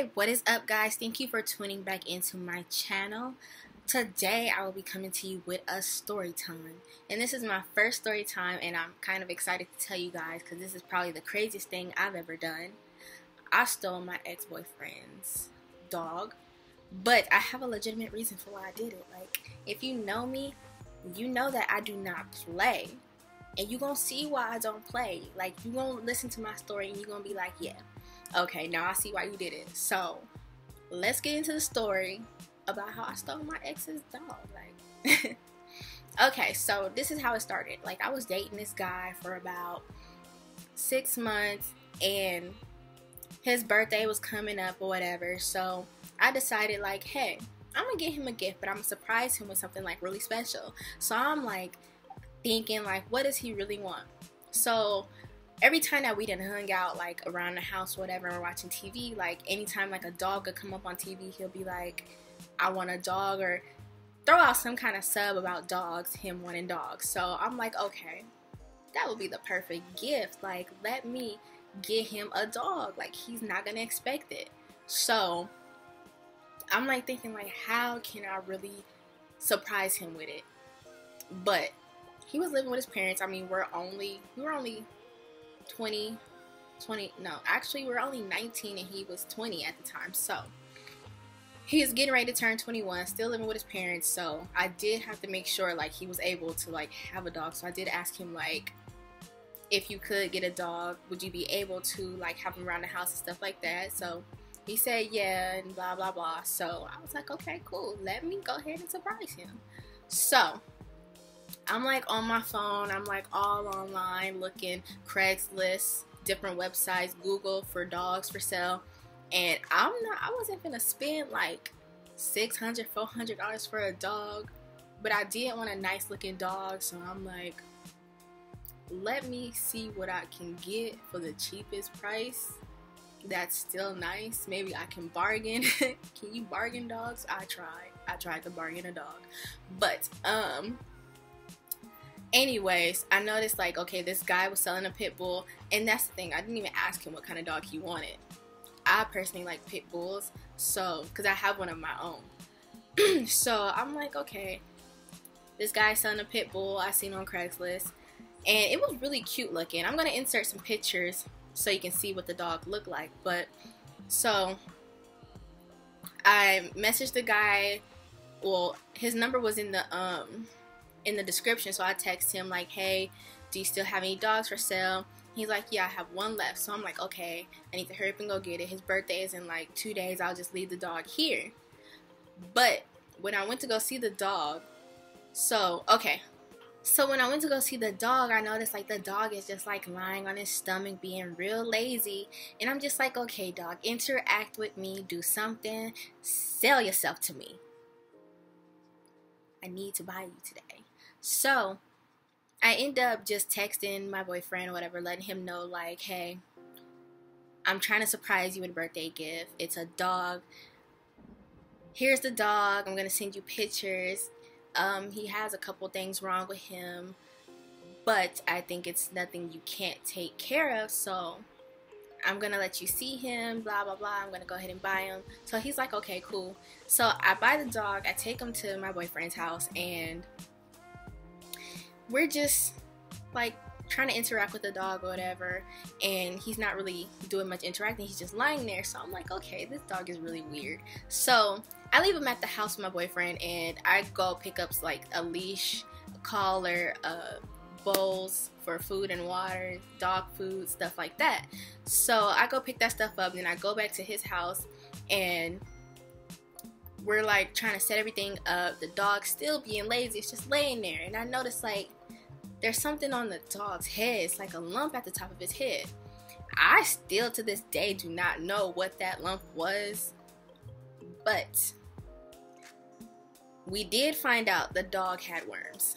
Hey, what is up, guys? Thank you for tuning back into my channel. Today I will be coming to you with a story time, and this is my first story time, and I'm kind of excited to tell you guys because this is probably the craziest thing I've ever done. I stole my ex-boyfriend's dog, but I have a legitimate reason for why I did it. Like, if you know me, you know that I do not play, and you're gonna see why I don't play. Like, you're gonna listen to my story and you're gonna be like, yeah, okay, now I see why you did it. So let's get into the story about how I stole my ex's dog. Like, okay, so this is how it started. Like, I was dating this guy for about 6 months, and his birthday was coming up or whatever. So I decided, like, hey, I'm gonna get him a gift, but I'm gonna surprise him with something like really special. So I'm like thinking, like, what does he really want? So every time that we done hung out, like, around the house, whatever, and we're watching TV, like, anytime, like, a dog would come up on TV, he'll be like, I want a dog, or throw out some kind of sub about dogs, him wanting dogs. So I'm like, okay, that would be the perfect gift. Like, let me get him a dog. Like, he's not gonna expect it. So I'm, like, thinking, like, how can I really surprise him with it? But he was living with his parents. I mean, we were only 20, no, actually, we were only 19 and he was 20 at the time. So he was getting ready to turn 21, still living with his parents. So I did have to make sure, like, he was able to, like, have a dog. So I did ask him, like, if you could get a dog, would you be able to, like, have him around the house and stuff like that? So he said yeah, and blah blah blah. So I was like, okay, cool, let me go ahead and surprise him. So I'm, like, on my phone, I'm, like, all online looking, Craigslist, different websites, Google for dogs for sale, and I wasn't gonna spend like $600, $400 for a dog, but I did want a nice looking dog. So I'm like, let me see what I can get for the cheapest price that's still nice. Maybe I can bargain. Can you bargain dogs? I tried to bargain a dog, but anyways, I noticed, like, okay, this guy was selling a pit bull, and that's the thing, I didn't even ask him what kind of dog he wanted. I personally like pit bulls, so, because I have one of my own. So I'm like, okay, this guy's selling a pit bull I seen on Craigslist, and it was really cute looking. I'm going to insert some pictures so you can see what the dog looked like. But, so, I messaged the guy. Well, his number was in the description, so I text him, like, hey, do you still have any dogs for sale? He's like, yeah, I have one left. So I'm like, okay, I need to hurry up and go get it. His birthday is in like 2 days. I'll just leave the dog here. But when I went to go see the dog, so when I went to go see the dog, I noticed, like, the dog is just, like, lying on his stomach, being real lazy. And I'm just like, okay, dog, interact with me, do something, sell yourself to me. I need to buy you today. So I end up just texting my boyfriend or whatever, letting him know, like, hey, I'm trying to surprise you with a birthday gift. It's a dog. Here's the dog. I'm going to send you pictures. He has a couple things wrong with him, but I think it's nothing you can't take care of. So I'm going to let you see him, blah, blah, blah. I'm going to go ahead and buy him. So he's like, okay, cool. So I buy the dog. I take him to my boyfriend's house, and we're just, like, trying to interact with the dog or whatever, and he's not really doing much interacting. He's just lying there. So I'm like, okay, this dog is really weird. So I leave him at the house with my boyfriend, and I go pick up, like, a leash, a collar, bowls for food and water, dog food, stuff like that. So I go pick that stuff up, and then I go back to his house, and we're, like, trying to set everything up. The dog's still being lazy. It's just laying there, and I noticed, like, there's something on the dog's head. It's like a lump at the top of his head. I still, to this day, do not know what that lump was, but we did find out the dog had worms,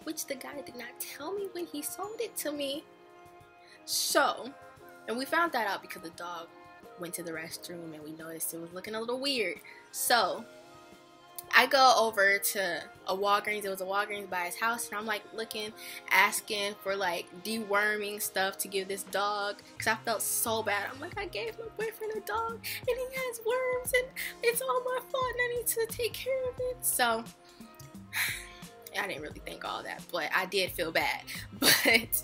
which the guy did not tell me when he sold it to me. So, and we found that out because the dog went to the restroom, and we noticed it was looking a little weird. So I go over to a Walgreens. It was a Walgreens by his house, and I'm like looking, asking for like deworming stuff to give this dog because I felt so bad. I'm like, I gave my boyfriend a dog and he has worms and it's all my fault and I need to take care of it. So I didn't really think all that, but I did feel bad. But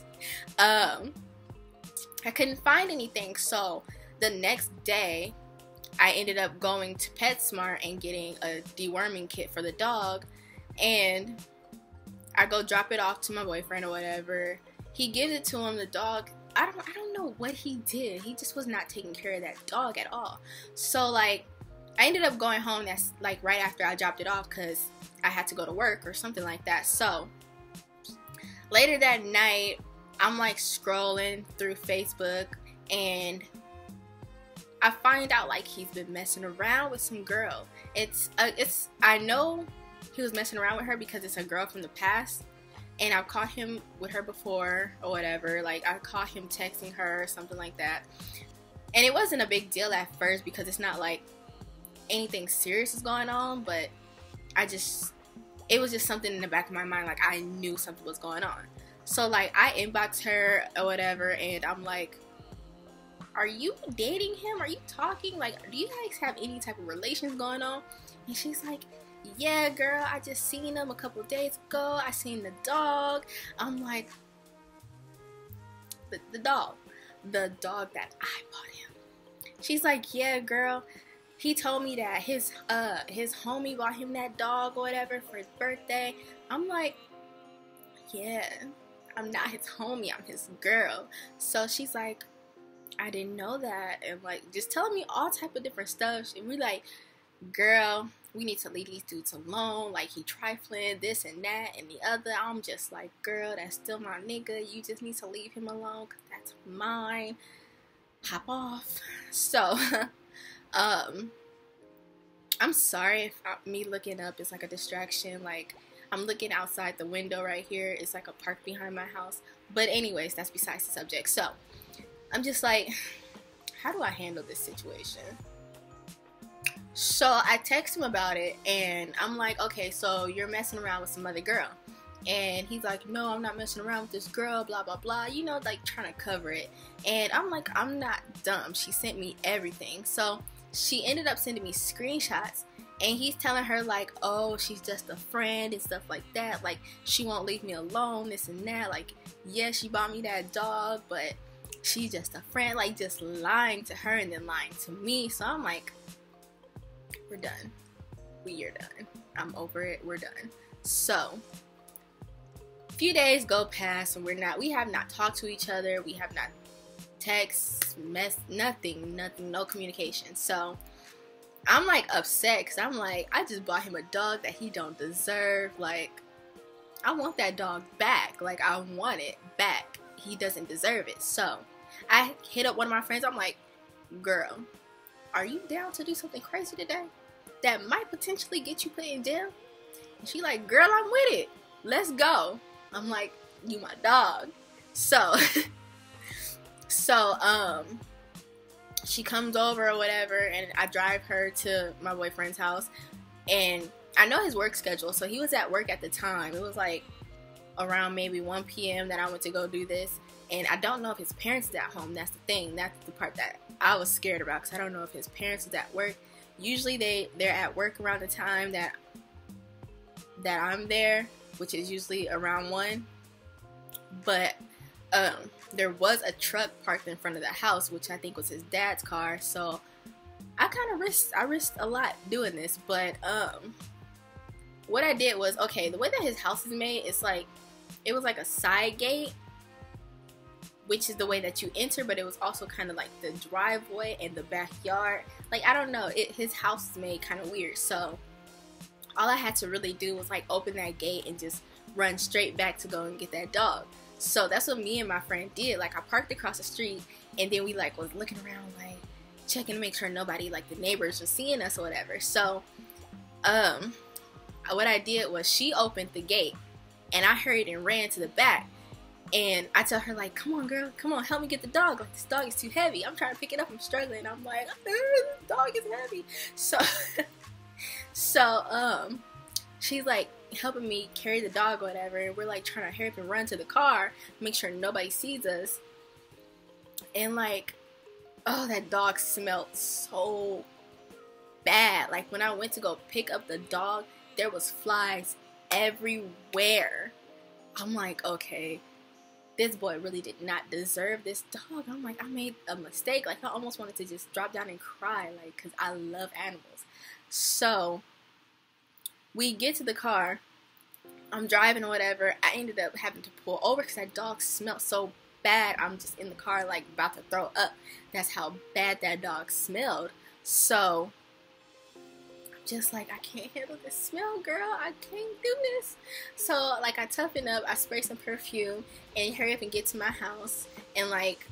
I couldn't find anything, so the next day I ended up going to PetSmart and getting a deworming kit for the dog, and I go drop it off to my boyfriend or whatever. He gives it to him. The dog, I don't know what he did. He just was not taking care of that dog at all. So like I ended up going home. That's like right after I dropped it off because I had to go to work or something like that. So later that night, I'm like scrolling through Facebook and I find out like he's been messing around with some girl. I know he was messing around with her because it's a girl from the past, and I've caught him with her before or whatever. Like I caught him texting her or something like that, and it wasn't a big deal at first because it's not like anything serious is going on, but it was just something in the back of my mind. Like I knew something was going on. So like I inboxed her or whatever, and I'm like, are you dating him? Are you talking? Like, do you guys have any type of relations going on? And she's like, yeah, girl, I just seen him a couple days ago. I seen the dog. I'm like, the dog that I bought him. She's like, yeah, girl, he told me that his homie bought him that dog or whatever for his birthday. I'm like, yeah, I'm not his homie, I'm his girl. So she's like, I didn't know that, and like just telling me all type of different stuff. And we like, girl, we need to leave these dudes alone. Like he trifling, this and that and the other. I'm just like, girl, that's still my nigga. You just need to leave him alone because that's mine. Hop off. So, I'm sorry if me looking up is like a distraction. Like I'm looking outside the window right here. It's like a park behind my house. But anyways, that's besides the subject. So I'm just like, how do I handle this situation? So I text him about it, and I'm like, okay, so you're messing around with some other girl. And he's like, no, I'm not messing around with this girl, blah, blah, blah. You know, like trying to cover it. And I'm like, I'm not dumb. She sent me everything. So she ended up sending me screenshots. And he's telling her like, oh, she's just a friend and stuff like that. Like, she won't leave me alone, this and that. Like, yeah, she bought me that dog, but she's just a friend. Like, just lying to her and then lying to me. So I'm like, we're done. We are done. I'm over it. We're done. So a few days go past and we have not talked to each other. We have not nothing, no communication. So I'm like upset because I'm like, I just bought him a dog that he don't deserve. Like, I want that dog back. Like, I want it back. He doesn't deserve it. So I hit up one of my friends. I'm like, girl, are you down to do something crazy today that might potentially get you put in jail? And she like, girl, I'm with it. Let's go. I'm like, you my dog. So she comes over or whatever, and I drive her to my boyfriend's house. And I know his work schedule, so he was at work at the time. It was like around maybe 1 p.m. that I went to go do this. And I don't know if his parents is at home. That's the thing. That's the part that I was scared about, because I don't know if his parents is at work. Usually they're at work around the time that I'm there, which is usually around 1. But there was a truck parked in front of the house, which I think was his dad's car. So I risked a lot doing this. But what I did was, okay, the way that his house is made, it's like, it was like a side gate, which is the way that you enter, but it was also kind of like the driveway and the backyard. Like, I don't know, his house is made kind of weird. So all I had to really do was like open that gate and just run straight back to go and get that dog. So that's what me and my friend did. Like, I parked across the street, and then we like was looking around, like checking to make sure nobody, like the neighbors, was seeing us or whatever. So what I did was, she opened the gate and I hurried and ran to the back. And I tell her, like, come on, girl, come on, help me get the dog. Like, this dog is too heavy. I'm trying to pick it up. I'm struggling. I'm like, this dog is heavy. So So she's like helping me carry the dog or whatever, and we're like trying to hurry up and run to the car, make sure nobody sees us. And like, oh, that dog smelled so bad. Like when I went to go pick up the dog, there was flies everywhere. I'm like, okay, this boy really did not deserve this dog. I'm like, I made a mistake. Like I almost wanted to just drop down and cry, like, because I love animals. So we get to the car, I'm driving or whatever. I ended up having to pull over because that dog smelled so bad. I'm just in the car like about to throw up. That's how bad that dog smelled. So I'm just like, I can't handle this smell, girl. I can't do this. So like I toughen up, I spray some perfume and hurry up and get to my house. And like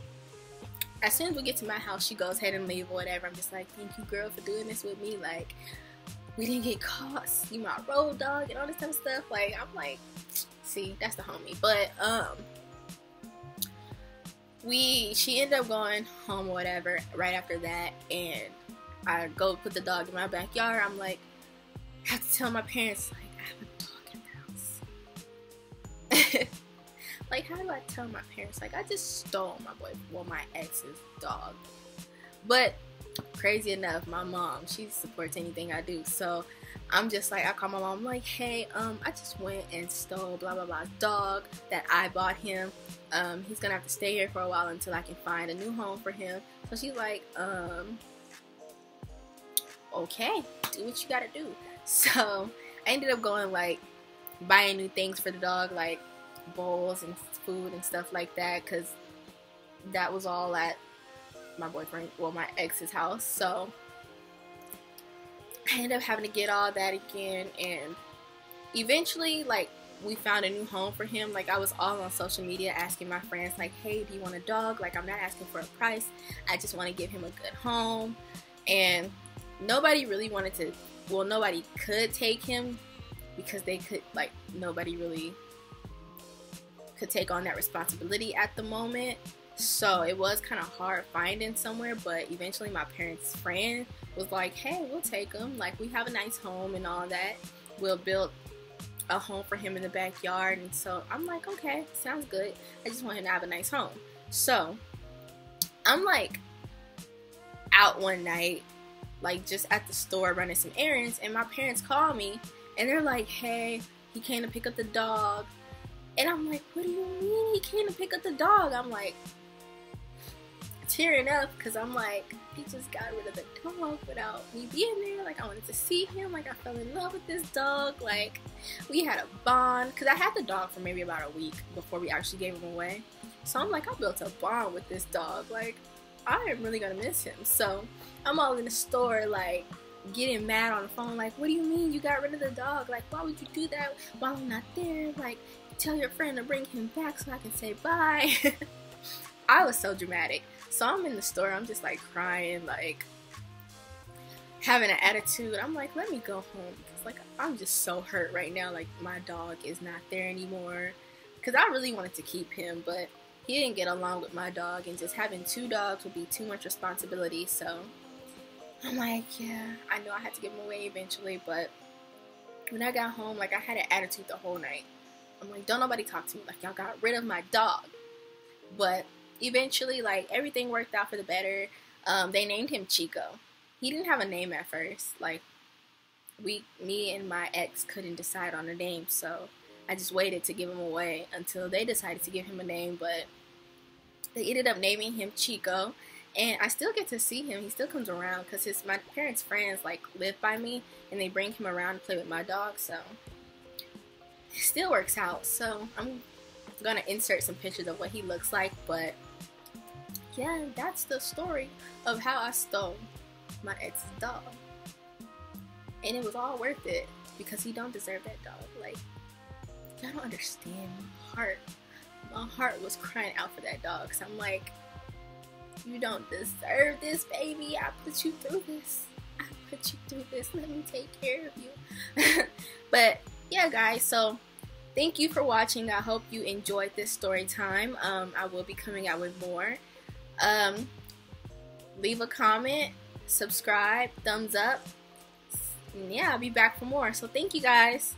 as soon as we get to my house, she goes ahead and leave or whatever. I'm just like, thank you, girl, for doing this with me. Like, we didn't get caught. You my road dog and all this type of stuff. Like, I'm like, see, that's the homie. But she ended up going home or whatever right after that, and I go put the dog in my backyard. I'm like, I have to tell my parents, like, I have a dog in the house. Like, how do I tell my parents? Like, I just stole my ex's dog. But crazy enough, my mom, she supports anything I do. So I'm just like, I call my mom, I'm like, hey, I just went and stole blah blah blah dog that I bought him. He's gonna have to stay here for a while until I can find a new home for him. So she's like, okay, do what you gotta do. So I ended up going like buying new things for the dog, like bowls and food and stuff like that, because that was all at my boyfriend, well, my ex's house. So I ended up having to get all that again, and eventually, like, we found a new home for him. Like, I was all on social media asking my friends, like, hey, do you want a dog? Like, I'm not asking for a price, I just want to give him a good home. And nobody really wanted to, well, nobody could take him because they could, like, nobody really could take on that responsibility at the moment. So it was kind of hard finding somewhere, but eventually my parents' friend was like, hey, we'll take him. Like, we have a nice home and all that. We'll build a home for him in the backyard. And so I'm like, okay, sounds good. I just want him to have a nice home. So I'm like out one night, like just at the store running some errands, and my parents call me and they're like, hey, he came to pick up the dog. And I'm like, what do you mean he came to pick up the dog? I'm like tearing up because I'm like, he just got rid of the dog without me being there. Like, I wanted to see him. Like, I fell in love with this dog. Like, we had a bond because I had the dog for maybe about a week before we actually gave him away. So I'm like, I built a bond with this dog. Like, I am really gonna miss him. So I'm all in the store, like, getting mad on the phone. Like, what do you mean you got rid of the dog? Like, why would you do that while I'm not there? Like, tell your friend to bring him back so I can say bye. I was so dramatic. So I'm in the store, I'm just like crying, like having an attitude. I'm like, let me go home, because like I'm just so hurt right now. Like, my dog is not there anymore, because I really wanted to keep him, but he didn't get along with my dog, and just having two dogs would be too much responsibility. So I'm like, yeah, I know I had to give him away eventually. But when I got home, like, I had an attitude the whole night. I'm like, don't nobody talk to me. Like, y'all got rid of my dog. But eventually, like, everything worked out for the better. They named him Chico. He didn't have a name at first. Like, me and my ex couldn't decide on a name, so I just waited to give him away until they decided to give him a name. But they ended up naming him Chico, and I still get to see him. He still comes around because my parents' friends, like, live by me, and they bring him around to play with my dog, so it still works out. So I'm gonna insert some pictures of what he looks like. But yeah, that's the story of how I stole my ex's dog, and it was all worth it because he don't deserve that dog. Like, y'all don't understand my heart was crying out for that dog. So I'm like, you don't deserve this, baby. I put you through this. Let me take care of you. But yeah, guys, so thank you for watching. I hope you enjoyed this story time. I will be coming out with more. Leave a comment, subscribe, thumbs up, And yeah, I'll be back for more. So thank you guys.